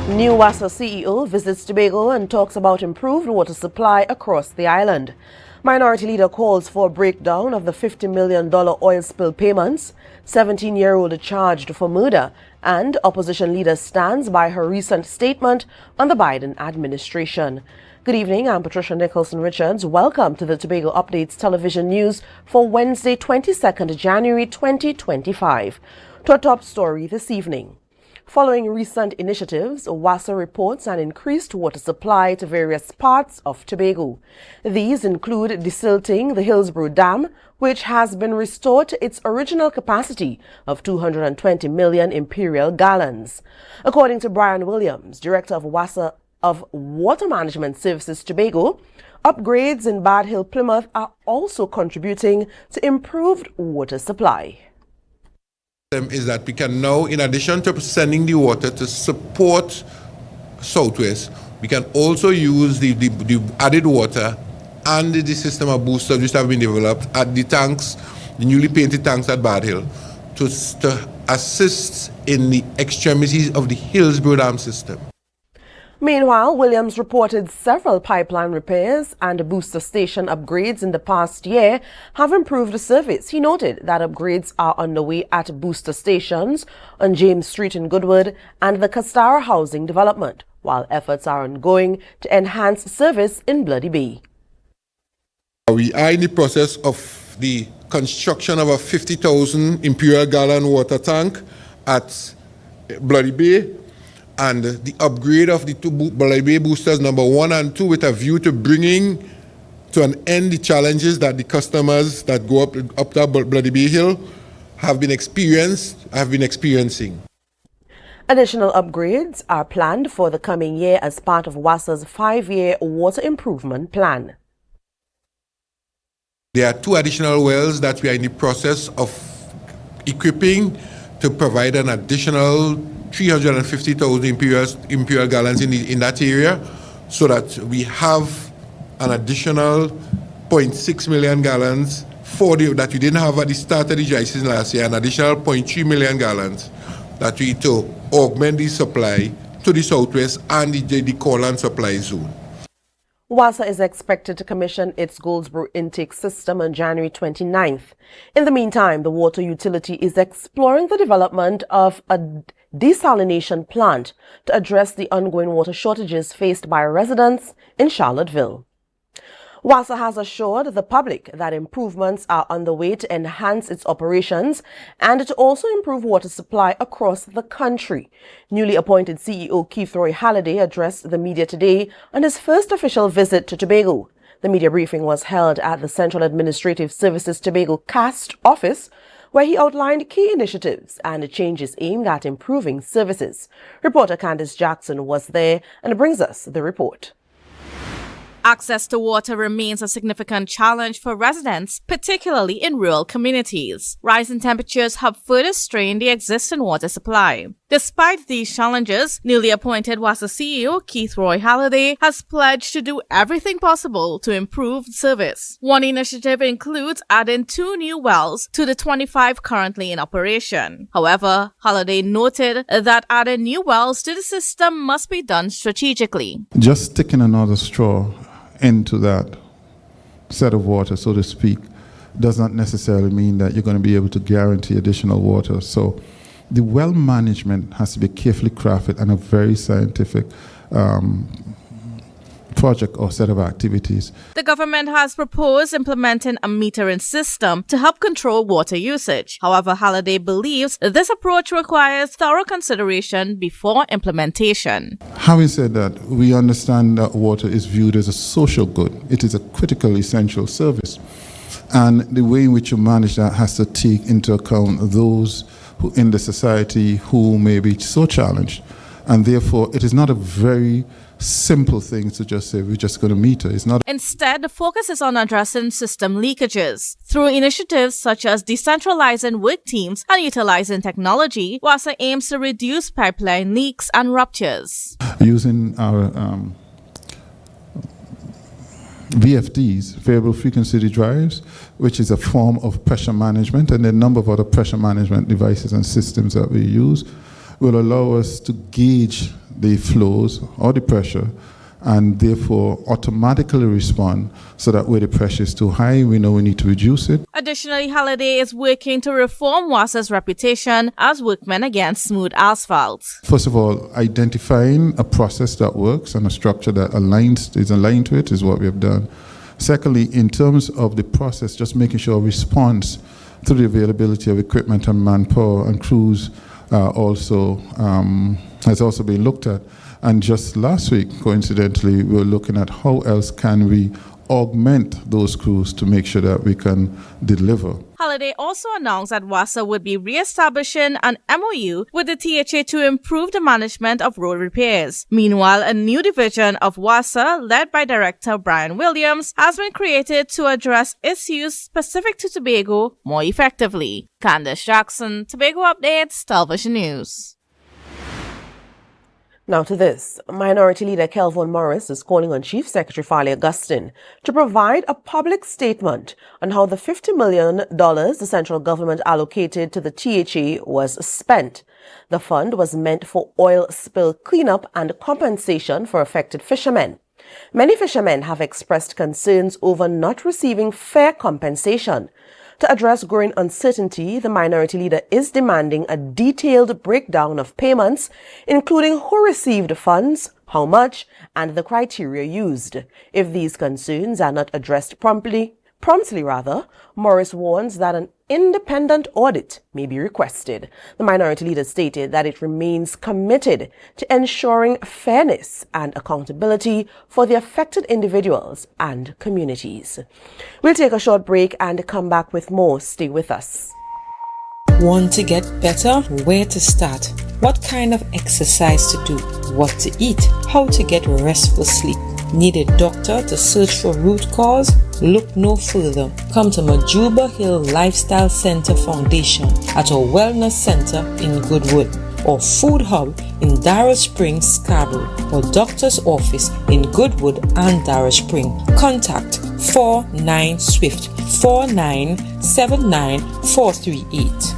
New WASA CEO visits Tobago and talks about improved water supply across the island. Minority Leader calls for a breakdown of the $50 million oil spill payments, 17-year-old charged for murder, and Opposition Leader stands by her recent statement on the Biden administration. Good evening, I'm Patricia Nicholson-Richards. Welcome to the Tobago Updates Television News for Wednesday, 22nd January 2025. To our top story this evening. Following recent initiatives, WASA reports an increased water supply to various parts of Tobago. These include desilting the Hillsborough Dam, which has been restored to its original capacity of 220 million imperial gallons. According to Brian Williams, Director of WASA of Water Management Services Tobago, upgrades in Bad Hill, Plymouth are also contributing to improved water supply. Is that we can now, in addition to sending the water to support Southwest, we can also use the added water and the system of boosters which have been developed at the tanks, the newly painted tanks at Bad Hill, to assist in the extremities of the Hillsborough Dam system. Meanwhile, Williams reported several pipeline repairs and booster station upgrades in the past year have improved the service. He noted that upgrades are underway at booster stations on James Street in Goodwood and the Castara housing development, while efforts are ongoing to enhance service in Bloody Bay. We are in the process of the construction of a 50,000 imperial gallon water tank at Bloody Bay, and the upgrade of the two Bloody Bay boosters number 1 and 2 with a view to bringing to an end the challenges that the customers that go up that Bloody Bay Hill have been experiencing. Additional upgrades are planned for the coming year as part of WASA's 5-year water improvement plan. There are 2 additional wells that we are in the process of equipping to provide an additional 350,000 imperial gallons in that area, so that we have an additional 0.6 million gallons that we didn't have at the start of the dry season last year, an additional 0.3 million gallons that we to augment the supply to the Southwest and the Corland supply zone. WASA is expected to commission its Goldsboro intake system on January 29th. In the meantime, the water utility is exploring the development of a desalination plant to address the ongoing water shortages faced by residents in Charlottesville. WASA has assured the public that improvements are on the way to enhance its operations and to also improve water supply across the country. Newly appointed CEO Keith Roy Halliday addressed the media today on his first official visit to Tobago. The media briefing was held at the Central Administrative Services Tobago CAST office, where he outlined key initiatives and changes aimed at improving services. Reporter Candice Jackson was there and brings us the report. Access to water remains a significant challenge for residents, particularly in rural communities. Rising temperatures have further strained the existing water supply. Despite these challenges, newly appointed WASA CEO Keith Roy Halliday has pledged to do everything possible to improve service. One initiative includes adding 2 new wells to the 25 currently in operation. However, Halliday noted that adding new wells to the system must be done strategically. Just sticking another straw into that set of water, so to speak, does not necessarily mean that you're going to be able to guarantee additional water. So the well management has to be carefully crafted and a very scientific project or set of activities. The government has proposed implementing a metering system to help control water usage. However, Halliday believes this approach requires thorough consideration before implementation. Having said that, we understand that water is viewed as a social good. It is a critical, essential service. And the way in which you manage that has to take into account those who in the society who may be so challenged. And therefore, it is not a very simple thing to just say we're just going to meter. It's not. Instead, the focus is on addressing system leakages. Through initiatives such as decentralizing work teams and utilizing technology, WASA aims to reduce pipeline leaks and ruptures. Using our VFDs, variable frequency drives, which is a form of pressure management, and a number of other pressure management devices and systems that we use, will allow us to gauge the flows or the pressure, and therefore automatically respond so that where the pressure is too high, we know we need to reduce it. Additionally, Halliday is working to reform WASA's reputation as workmen against smooth asphalt. First of all, identifying a process that works and a structure that is aligned to it is what we have done. Secondly, in terms of the process, just making sure response to the availability of equipment and manpower and crews has also been looked at. And just last week, coincidentally, we were looking at how else can we augment those crews to make sure that we can deliver. Halliday also announced that WASA would be re-establishing an MOU with the THA to improve the management of road repairs. Meanwhile, a new division of WASA, led by Director Brian Williams, has been created to address issues specific to Tobago more effectively. Candace Jackson, Tobago Updates, Television News. Now to this. Minority Leader Kelvin Morris is calling on Chief Secretary Farley Augustine to provide a public statement on how the $50 million the central government allocated to the THA was spent. The fund was meant for oil spill cleanup and compensation for affected fishermen. Many fishermen have expressed concerns over not receiving fair compensation. To address growing uncertainty, the minority leader is demanding a detailed breakdown of payments, including who received funds, how much, and the criteria used. If these concerns are not addressed promptly, Morris warns that an independent audit may be requested. The minority leader stated that it remains committed to ensuring fairness and accountability for the affected individuals and communities. We'll take a short break and come back with more. Stay with us. Want to get better? Where to start? What kind of exercise to do? What to eat? How to get restful sleep? Need a doctor to search for root cause? Look no further. Come to Majuba Hill Lifestyle Center Foundation at our Wellness Center in Goodwood, or Food Hub in Darrow Springs, Scarborough, or Doctor's Office in Goodwood and Darrow Spring. Contact 49SWIFT 4979438.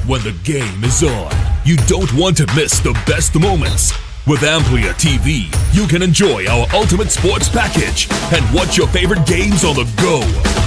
When the game is on, you don't want to miss the best moments. With AMPLIA TV, you can enjoy our ultimate sports package and watch your favorite games on the go.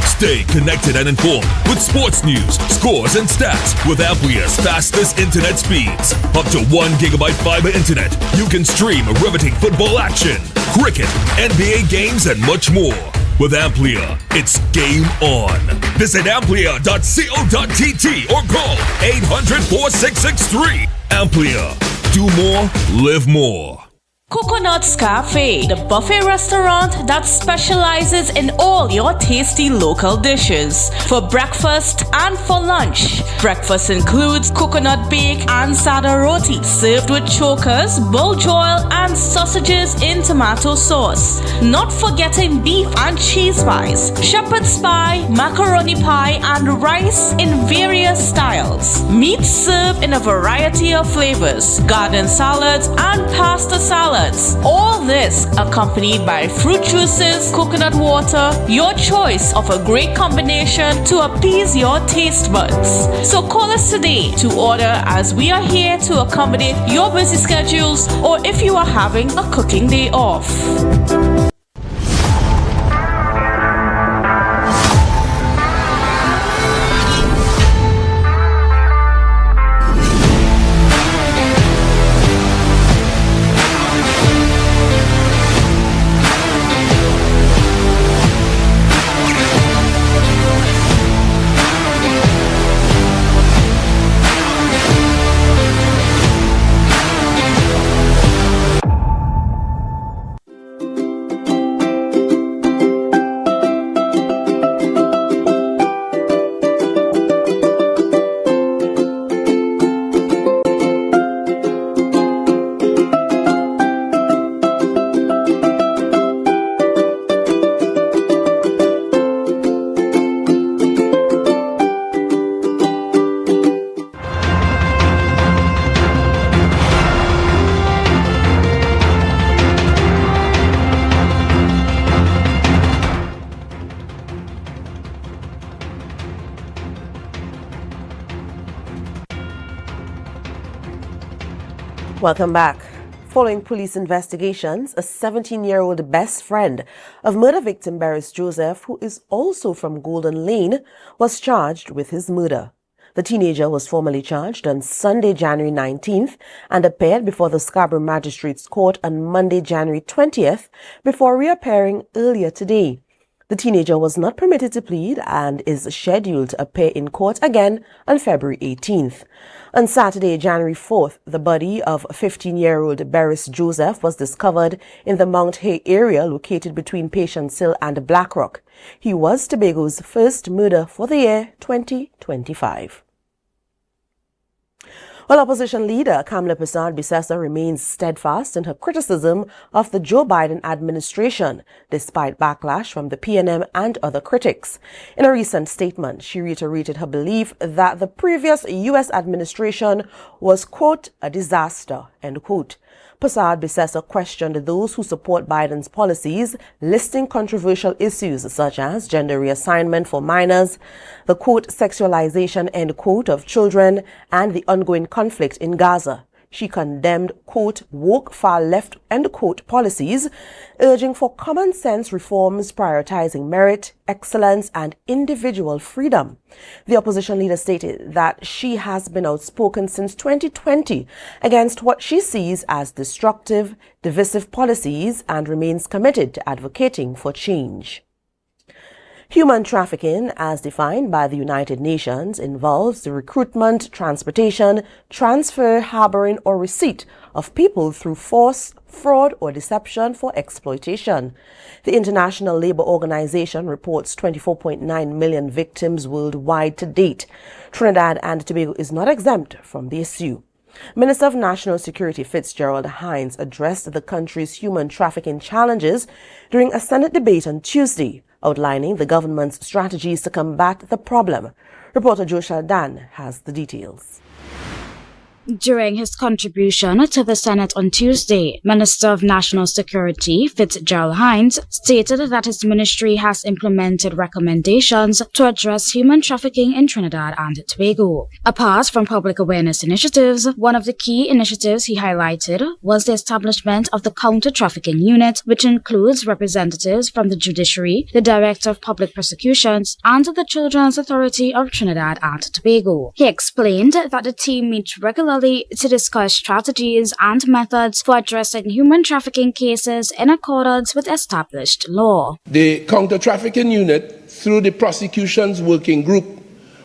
Stay connected and informed with sports news, scores, and stats with AMPLIA's fastest internet speeds. Up to 1 gigabyte fiber internet, you can stream riveting football action, cricket, NBA games, and much more. With AMPLIA, it's game on. Visit amplia.co.tt or call 800-4663. AMPLIA. Do more, live more. Coconut's Cafe, the buffet restaurant that specializes in all your tasty local dishes. For breakfast and for lunch. Breakfast includes coconut bake and sada roti, served with chokers, bull joil, and sausages in tomato sauce. Not forgetting beef and cheese pies, shepherd's pie, macaroni pie, and rice in various styles. Meat served in a variety of flavors, garden salads, and pasta salads. All this accompanied by fruit juices, coconut water, your choice of a great combination to appease your taste buds. So call us today to order, as we are here to accommodate your busy schedules or if you are having a cooking day off. Welcome back. Following police investigations, a 17-year-old best friend of murder victim Barris Joseph, who is also from Golden Lane, was charged with his murder. The teenager was formally charged on Sunday, January 19th, and appeared before the Scarborough Magistrates Court on Monday, January 20th, before reappearing earlier today. The teenager was not permitted to plead and is scheduled to appear in court again on February 18th. On Saturday, January 4th, the body of 15-year-old Barris Joseph was discovered in the Mount Hay area located between Patience Hill and Blackrock. He was Tobago's first murder for the year 2025. While opposition leader Kamala Persad-Bissessar remains steadfast in her criticism of the Joe Biden administration, despite backlash from the PNM and other critics. In a recent statement, she reiterated her belief that the previous U.S. administration was, quote, a disaster, end quote. Persad-Bissessar questioned those who support Biden's policies, listing controversial issues such as gender reassignment for minors, the, quote, sexualization, end quote, of children, and the ongoing conflict in Gaza. She condemned, quote, woke far-left, end quote, policies, urging for common-sense reforms prioritizing merit, excellence, and individual freedom. The opposition leader stated that she has been outspoken since 2020 against what she sees as destructive, divisive policies and remains committed to advocating for change. Human trafficking, as defined by the United Nations, involves the recruitment, transportation, transfer, harboring, or receipt of people through force, fraud, or deception for exploitation. The International Labour Organization reports 24.9 million victims worldwide to date. Trinidad and Tobago is not exempt from the issue. Minister of National Security Fitzgerald Hines addressed the country's human trafficking challenges during a Senate debate on Tuesday, outlining the government's strategies to combat the problem. Reporter Joe Shaldan has the details. During his contribution to the Senate on Tuesday, Minister of National Security Fitzgerald Hines stated that his ministry has implemented recommendations to address human trafficking in Trinidad and Tobago. Apart from public awareness initiatives, one of the key initiatives he highlighted was the establishment of the Counter-Trafficking Unit, which includes representatives from the Judiciary, the Director of Public Prosecutions, and the Children's Authority of Trinidad and Tobago. He explained that the team meets regularly to discuss strategies and methods for addressing human trafficking cases in accordance with established law. The Counter-Trafficking Unit, through the Prosecutions Working Group,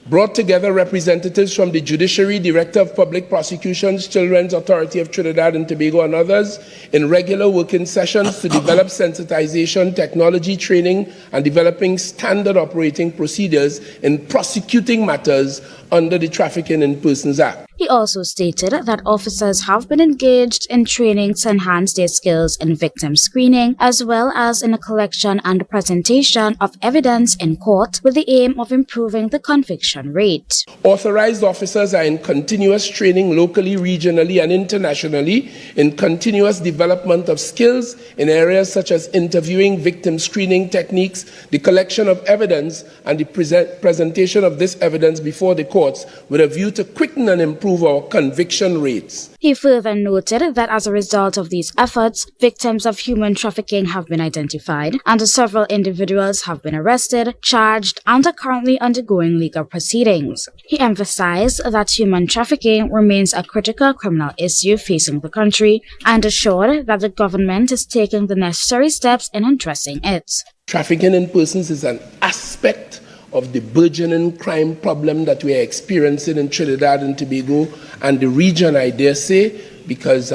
brought together representatives from the Judiciary, Director of Public Prosecutions, Children's Authority of Trinidad and Tobago, and others in regular working sessions to develop sensitization, technology training, and developing standard operating procedures in prosecuting matters under the Trafficking in Persons Act. He also stated that officers have been engaged in training to enhance their skills in victim screening, as well as in the collection and presentation of evidence in court, with the aim of improving the conviction rate. Authorized officers are in continuous training locally, regionally, and internationally in continuous development of skills in areas such as interviewing, victim screening techniques, the collection of evidence, and the presentation of this evidence before the courts with a view to quicken and improve our conviction rates. He further noted that as a result of these efforts, victims of human trafficking have been identified and several individuals have been arrested, charged, and are currently undergoing legal proceedings. He emphasized that human trafficking remains a critical criminal issue facing the country and assured that the government is taking the necessary steps in addressing it. Trafficking in persons is an aspect of the burgeoning crime problem that we are experiencing in Trinidad and Tobago and the region, I dare say, because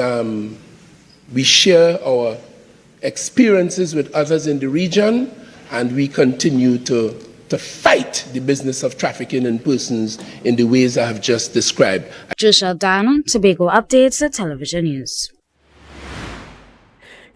we share our experiences with others in the region, and we continue to fight the business of trafficking in persons in the ways I have just described. Joshua Dan, Tobago Updates, Television News.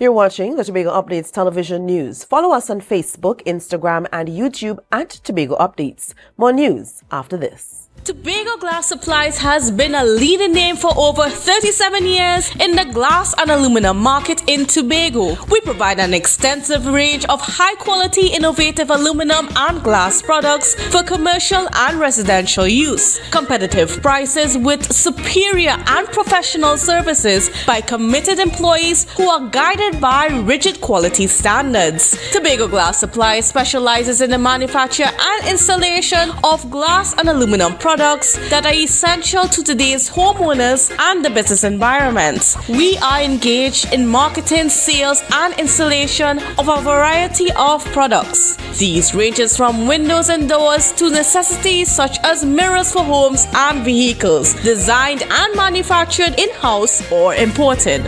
You're watching the Tobago Updates Television News. Follow us on Facebook, Instagram, and YouTube at Tobago Updates. More news after this. Tobago Glass Supplies has been a leading name for over 37 years in the glass and aluminum market in Tobago. We provide an extensive range of high-quality, innovative aluminum and glass products for commercial and residential use. Competitive prices with superior and professional services by committed employees who are guided by rigid quality standards. Tobago Glass Supplies specializes in the manufacture and installation of glass and aluminum products that are essential to today's homeowners and the business environment. We are engaged in marketing, sales, and installation of a variety of products. These ranges from windows and doors to necessities such as mirrors for homes and vehicles, designed and manufactured in-house or imported.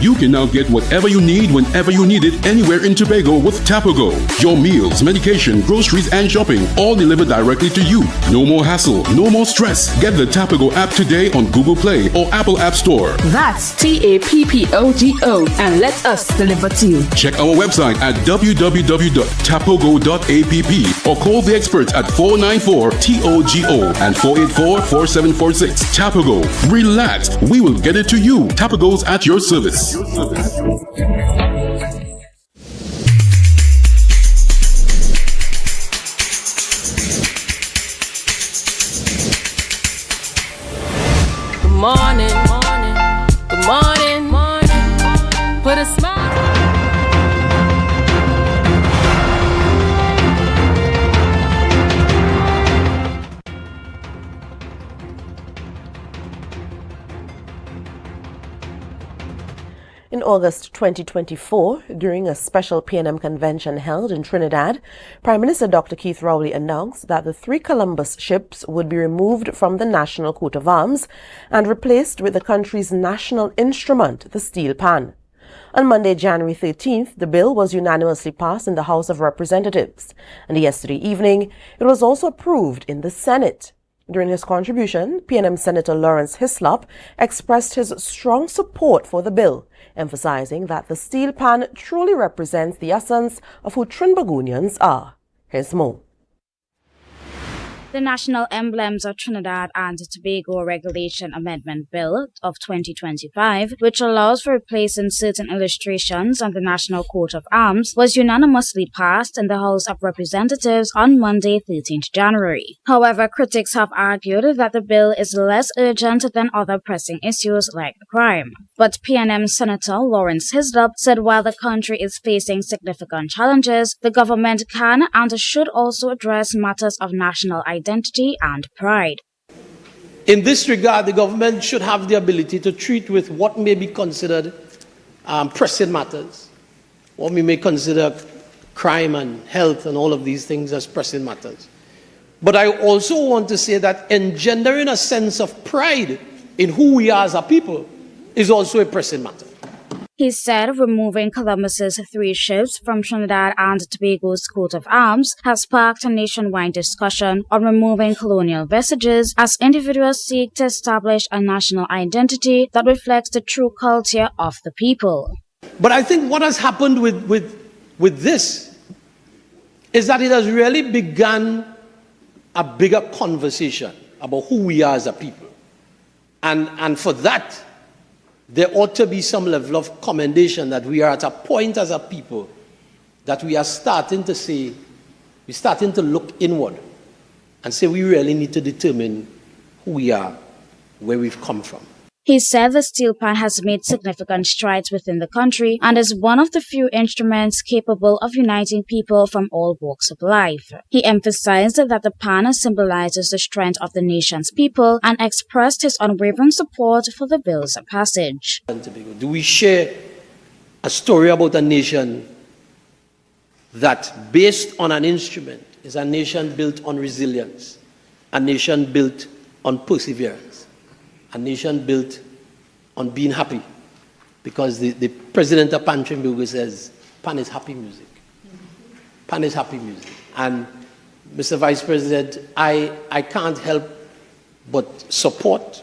You can now get whatever you need whenever you need it anywhere in Tobago with Tobago. Your meals, medication, groceries, and shopping all delivered directly to you. No more hassle, no more stress. Get the Tobago app today on Google Play or Apple App Store. That's TAPPOGO and let us deliver to you. Check our website at www.tapogo.app or call the experts at 494-TOGO and 484-4746. Tobago. Relax. We will get it to you. Tobago's at your service. Good morning, good morning, put a smile. In August 2024, during a special PNM convention held in Trinidad, Prime Minister Dr. Keith Rowley announced that the 3 Columbus ships would be removed from the national coat of arms and replaced with the country's national instrument, the steel pan. On Monday, January 13th, the bill was unanimously passed in the House of Representatives, and yesterday evening, it was also approved in the Senate. During his contribution, PNM Senator Lawrence Hislop expressed his strong support for the bill, emphasizing that the steel pan truly represents the essence of who Trinbagonians are. Here's more. The National Emblems of Trinidad and Tobago Regulation Amendment Bill of 2025, which allows for replacing certain illustrations on the National Coat of Arms, was unanimously passed in the House of Representatives on Monday, 13th January. However, critics have argued that the bill is less urgent than other pressing issues like crime. But PNM Senator Lawrence Hislop said while the country is facing significant challenges, the government can and should also address matters of national identity and pride. In this regard, the government should have the ability to treat with what may be considered pressing matters, what we may consider crime and health and all of these things as pressing matters. But I also want to say that engendering a sense of pride in who we are as a people is also a pressing matter. He said removing Columbus's 3 ships from Trinidad and Tobago's coat of arms has sparked a nationwide discussion on removing colonial vestiges as individuals seek to establish a national identity that reflects the true culture of the people. But I think what has happened with this is that it has really begun a bigger conversation about who we are as a people. And for that, there ought to be some level of commendation that we are at a point as a people that we are starting to say, we're starting to look inward and say we really need to determine who we are, where we've come from. He said the steel pan has made significant strides within the country and is one of the few instruments capable of uniting people from all walks of life. He emphasized that the pan symbolizes the strength of the nation's people and expressed his unwavering support for the bill's passage. Do we share a story about a nation that, based on an instrument, is a nation built on resilience, a nation built on perseverance, a nation built on being happy? Because the president of Pan Tobago says, Pan is happy music. Pan is happy music. And Mr. Vice President, I can't help but support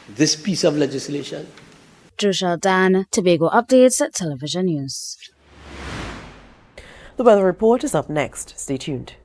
this piece of legislation. Drushal Dan, Tobago Updates, Television News. The weather report is up next. Stay tuned.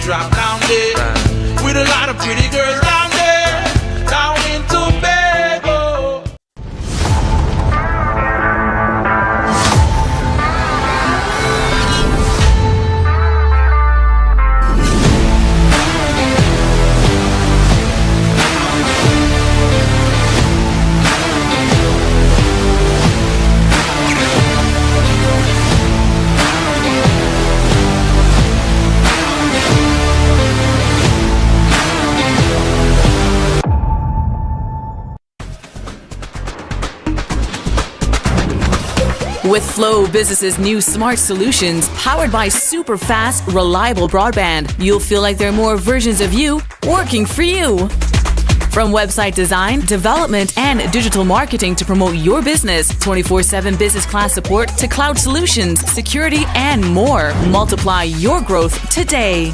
Drop down there with a lot of pretty girls down there, down in Tobago. With Flow Business's new smart solutions, powered by super fast, reliable broadband, you'll feel like there are more versions of you working for you. From website design, development, and digital marketing to promote your business, 24/7 business class support to cloud solutions, security, and more. Multiply your growth today.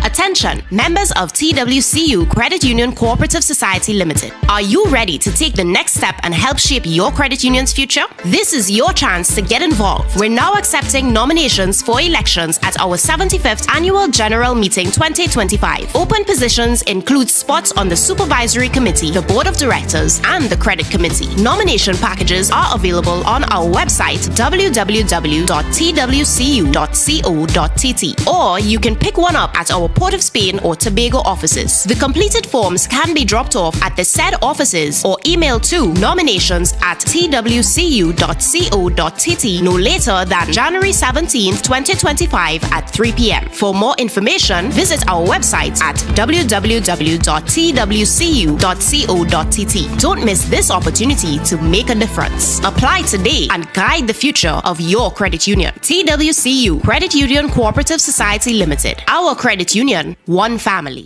Attention, members of TWCU Credit Union Cooperative Society Limited. Are you ready to take the next step and help shape your credit union's future? This is your chance to get involved. We're now accepting nominations for elections at our 75th Annual General Meeting 2025. Open positions include spots on the Supervisory Committee, the Board of Directors, and the Credit Committee. Nomination packages are available on our website www.twcu.co.tt, or you can pick one up at our Port of Spain or Tobago offices. The completed forms can be dropped off at the said offices or emailed to nominations@twcu.co.tt no later than January 17th, 2025 at 3 p.m. For more information, visit our website at www.twcu.co.tt. Don't miss this opportunity to make a difference. Apply today and guide the future of your credit union. TWCU Credit Union Cooperative Society Limited. Our credit union, one family.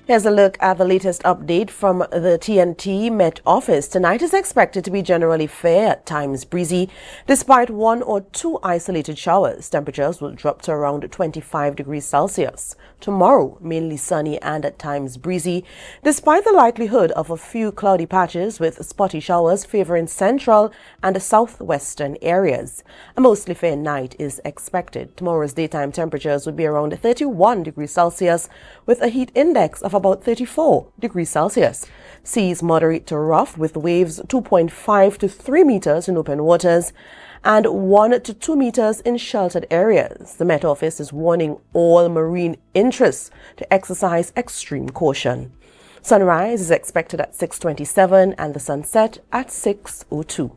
Here's a look at the latest update from the TNT Met Office. Tonight is expected to be generally fair, at times breezy. Despite 1 or 2 isolated showers, temperatures will drop to around 25 degrees Celsius. Tomorrow, mainly sunny and at times breezy, despite the likelihood of a few cloudy patches with spotty showers favoring central and southwestern areas. A mostly fair night is expected. Tomorrow's daytime temperatures will be around 31 degrees Celsius with a heat index of about 34 degrees Celsius. Seas moderate to rough with waves 2.5 to 3 meters in open waters and 1 to 2 meters in sheltered areas. The Met Office is warning all marine interests to exercise extreme caution. Sunrise is expected at 6:27 and the sunset at 6:02.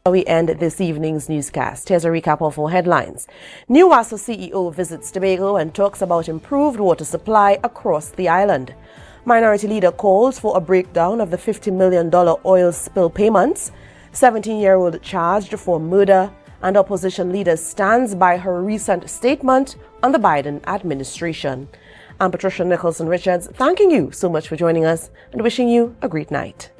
We end this evening's newscast. Here's a recap of our headlines. New WASA CEO visits Tobago and talks about improved water supply across the island. Minority leader calls for a breakdown of the $50 million oil spill payments. 17-year-old charged for murder, and opposition leader stands by her recent statement on the Biden administration. I'm Patricia Nicholson Richards, thanking you so much for joining us and wishing you a great night.